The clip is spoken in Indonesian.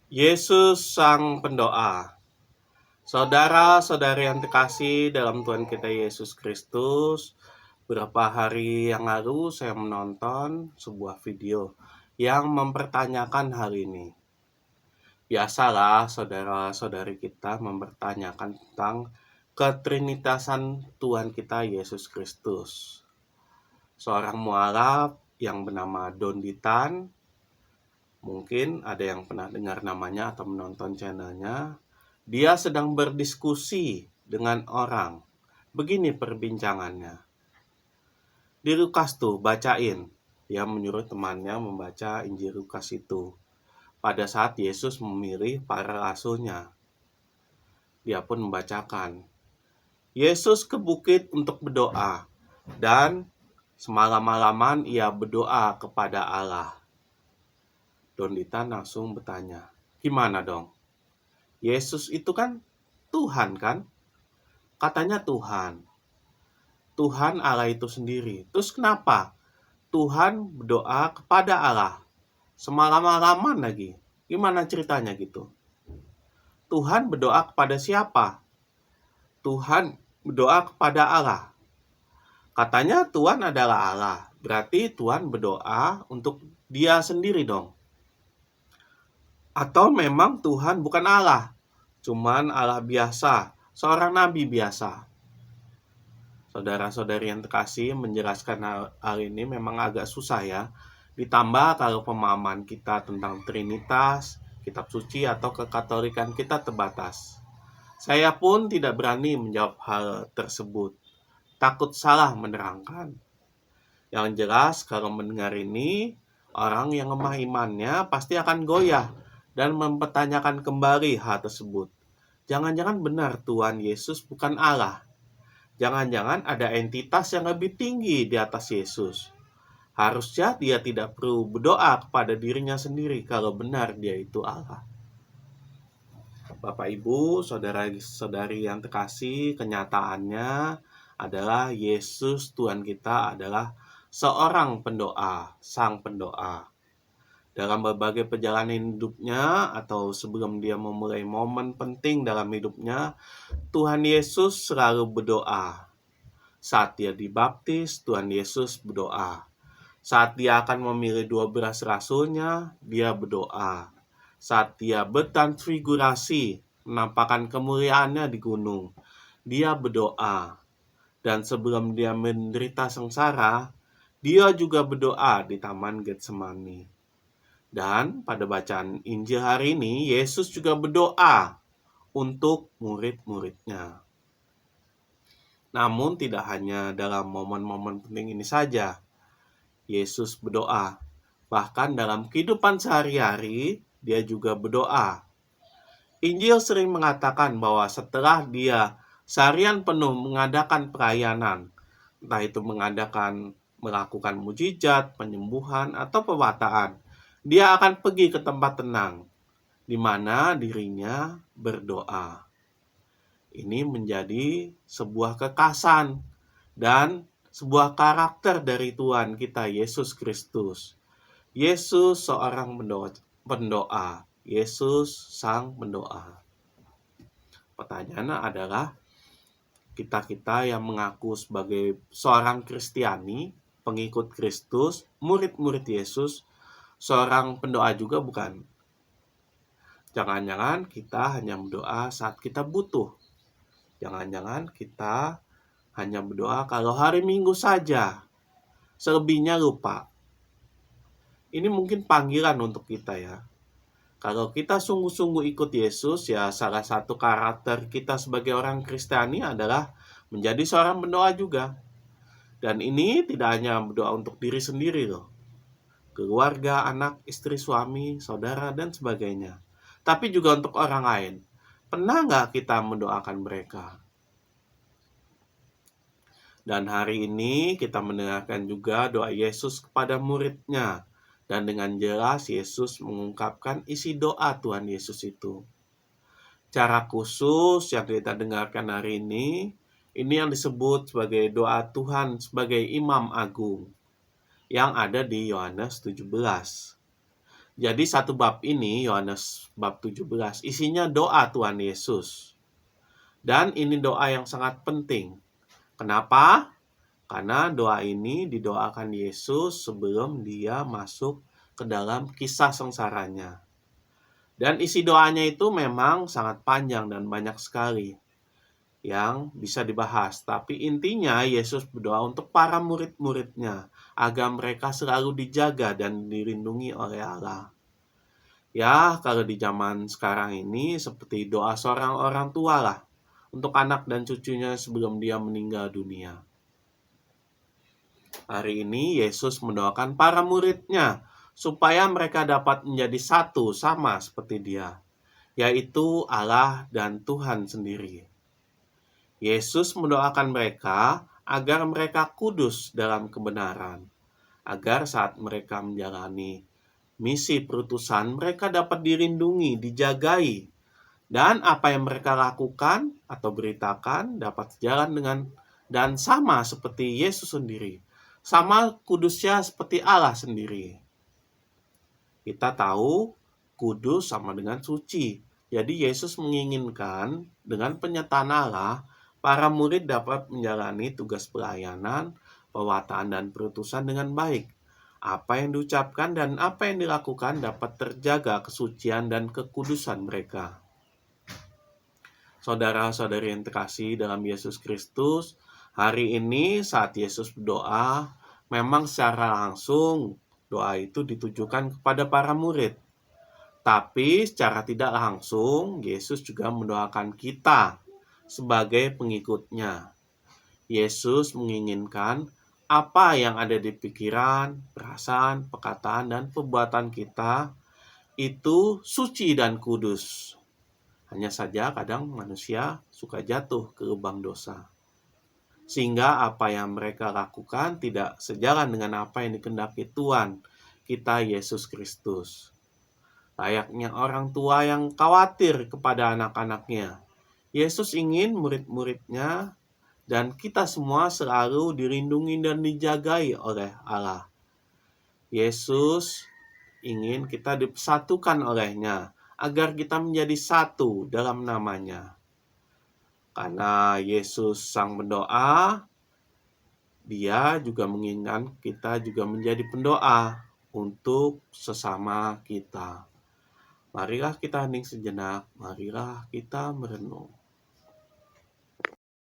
Yesus Sang Pendoa. Saudara-saudari yang terkasih dalam Tuhan kita Yesus Kristus, beberapa hari yang lalu saya menonton sebuah video yang mempertanyakan hal ini. Biasalah saudara-saudari kita mempertanyakan tentang ketrinitasan Tuhan kita Yesus Kristus. Seorang mualaf yang bernama Don Ditan, mungkin ada yang pernah dengar namanya atau menonton channelnya. Dia sedang berdiskusi dengan orang. Begini perbincangannya. Di Lukas tuh, bacain. Dia menyuruh temannya membaca Injil Lukas itu. Pada saat Yesus memilih para rasulnya. Dia pun membacakan. Yesus ke bukit untuk berdoa. Dan semalam-malaman ia berdoa kepada Allah. Don Ditan langsung bertanya, gimana dong? Yesus itu kan Tuhan kan? Katanya Tuhan. Tuhan Allah itu sendiri. Terus kenapa Tuhan berdoa kepada Allah? Semalam-malaman lagi. Gimana ceritanya gitu? Tuhan berdoa kepada siapa? Tuhan berdoa kepada Allah. Katanya Tuhan adalah Allah. Berarti Tuhan berdoa untuk dia sendiri dong. Atau memang Tuhan bukan Allah, cuman Allah biasa, seorang nabi biasa. Saudara-saudari yang terkasih, menjelaskan hal ini memang agak susah ya. Ditambah kalau pemahaman kita tentang Trinitas, kitab suci atau kekatolikan kita terbatas. Saya pun tidak berani menjawab hal tersebut. Takut salah menerangkan. Yang jelas kalau mendengar ini, orang yang lemah imannya pasti akan goyah dan mempertanyakan kembali hal tersebut. Jangan-jangan benar Tuhan Yesus bukan Allah. Jangan-jangan ada entitas yang lebih tinggi di atas Yesus. Harusnya dia tidak perlu berdoa kepada dirinya sendiri kalau benar dia itu Allah. Bapak Ibu, saudara-saudari yang terkasih, kenyataannya adalah Yesus Tuhan kita adalah seorang pendoa, sang pendoa. Dalam berbagai perjalanan hidupnya atau sebelum dia memulai momen penting dalam hidupnya, Tuhan Yesus selalu berdoa. Saat dia dibaptis, Tuhan Yesus berdoa. Saat dia akan memilih 12 rasulnya, dia berdoa. Saat dia bertransfigurasi, menampakkan kemuliaannya di gunung, dia berdoa. Dan sebelum dia menderita sengsara, dia juga berdoa di Taman Getsemani. Dan pada bacaan Injil hari ini, Yesus juga berdoa untuk murid-muridnya. Namun tidak hanya dalam momen-momen penting ini saja, Yesus berdoa. Bahkan dalam kehidupan sehari-hari, dia juga berdoa. Injil sering mengatakan bahwa setelah dia seharian penuh mengadakan pelayanan, entah itu melakukan mujizat, penyembuhan, atau pewataan, dia akan pergi ke tempat tenang, di mana dirinya berdoa. Ini menjadi sebuah kekhasan dan sebuah karakter dari Tuhan kita Yesus Kristus. Yesus seorang pendoa. Yesus sang pendoa. Pertanyaannya adalah, kita yang mengaku sebagai seorang Kristiani, pengikut Kristus, murid-murid Yesus, seorang pendoa juga bukan? Jangan-jangan kita hanya berdoa saat kita butuh. Jangan-jangan kita hanya berdoa kalau hari Minggu saja. Selebihnya lupa. Ini mungkin panggilan untuk kita ya. Kalau kita sungguh-sungguh ikut Yesus, ya salah satu karakter kita sebagai orang Kristiani adalah menjadi seorang pendoa juga. Dan ini tidak hanya berdoa untuk diri sendiri loh. Keluarga, anak, istri, suami, saudara, dan sebagainya. Tapi juga untuk orang lain. Pernah nggak kita mendoakan mereka? Dan hari ini kita mendengarkan juga doa Yesus kepada muridnya. Dan dengan jelas Yesus mengungkapkan isi doa Tuhan Yesus itu. Cara khusus yang kita dengarkan hari ini yang disebut sebagai doa Tuhan sebagai Imam Agung, yang ada di Yohanes 17. Jadi satu bab ini, Yohanes bab 17, isinya doa Tuhan Yesus. Dan ini doa yang sangat penting. Kenapa? Karena doa ini didoakan Yesus sebelum dia masuk ke dalam kisah sengsaranya. Dan isi doanya itu memang sangat panjang dan banyak sekali yang bisa dibahas. Tapi intinya Yesus berdoa untuk para murid-muridnya agar mereka selalu dijaga dan dilindungi oleh Allah. Ya, kalau di zaman sekarang ini seperti doa seorang orang tua lah untuk anak dan cucunya sebelum dia meninggal dunia. Hari ini Yesus mendoakan para muridnya supaya mereka dapat menjadi satu sama seperti dia, yaitu Allah dan Tuhan sendiri. Yesus mendoakan mereka agar mereka kudus dalam kebenaran, agar saat mereka menjalani misi perutusan mereka dapat dilindungi, dijagai, dan apa yang mereka lakukan atau beritakan dapat sejalan dengan dan sama seperti Yesus sendiri. Sama kudusnya seperti Allah sendiri. Kita tahu kudus sama dengan suci. Jadi Yesus menginginkan dengan penyertaan Allah, para murid dapat menjalani tugas pelayanan, pewartaan dan perutusan dengan baik. Apa yang diucapkan dan apa yang dilakukan dapat terjaga kesucian dan kekudusan mereka. Saudara-saudari yang terkasih dalam Yesus Kristus, hari ini saat Yesus berdoa, memang secara langsung doa itu ditujukan kepada para murid. Tapi secara tidak langsung, Yesus juga mendoakan kita sebagai pengikutnya. Yesus menginginkan apa yang ada di pikiran, perasaan, perkataan, dan perbuatan kita itu suci dan kudus. Hanya saja kadang manusia suka jatuh ke lubang dosa. Sehingga apa yang mereka lakukan tidak sejalan dengan apa yang dikehendaki Tuhan kita Yesus Kristus. Layaknya orang tua yang khawatir kepada anak-anaknya, Yesus ingin murid-muridnya dan kita semua selalu dilindungi dan dijagai oleh Allah. Yesus ingin kita disatukan olehnya, agar kita menjadi satu dalam namanya. Karena Yesus sang pendoa, Dia juga menginginkan kita juga menjadi pendoa untuk sesama kita. Marilah kita hening sejenak, marilah kita merenung.